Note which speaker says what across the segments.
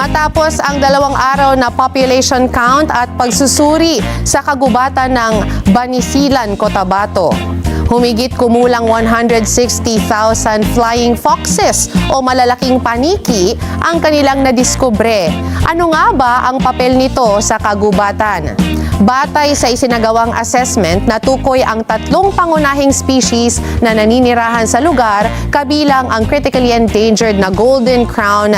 Speaker 1: Matapos ang 2 araw na population count at pagsusuri sa kagubatan ng Banisilan, Cotabato, humigit kumulang 160,000 flying foxes o malalaking paniki ang kanilang nadiskubre. Ano nga ba ang papel nito sa kagubatan? Batay sa isinagawang assessment, natukoy ang 3 pangunahing species na naninirahan sa lugar, kabilang ang critically endangered na golden crowned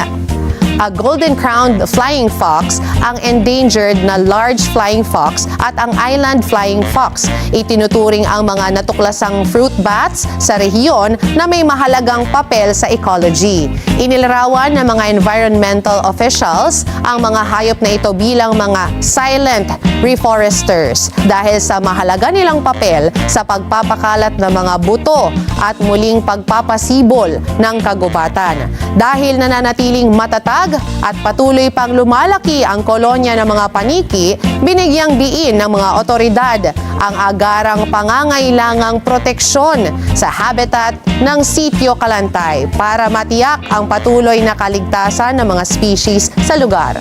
Speaker 1: flying fox, ang endangered na large flying fox at ang island flying fox. Itinuturing ang mga natuklasang fruit bats sa rehiyon na may mahalagang papel sa ecology. Inilarawan ng mga environmental officials ang mga hayop na ito bilang mga silent reforesters dahil sa mahalaga nilang papel sa pagpapakalat ng mga buto at muling pagpapasibol ng kagubatan. Dahil nananatiling matatag at patuloy pang lumalaki ang kolonya ng mga paniki, binigyang diin ng mga otoridad ang agarang pangangailangang proteksyon sa habitat ng Sitio Kalantay para matiyak ang patuloy na kaligtasan ng mga species sa lugar.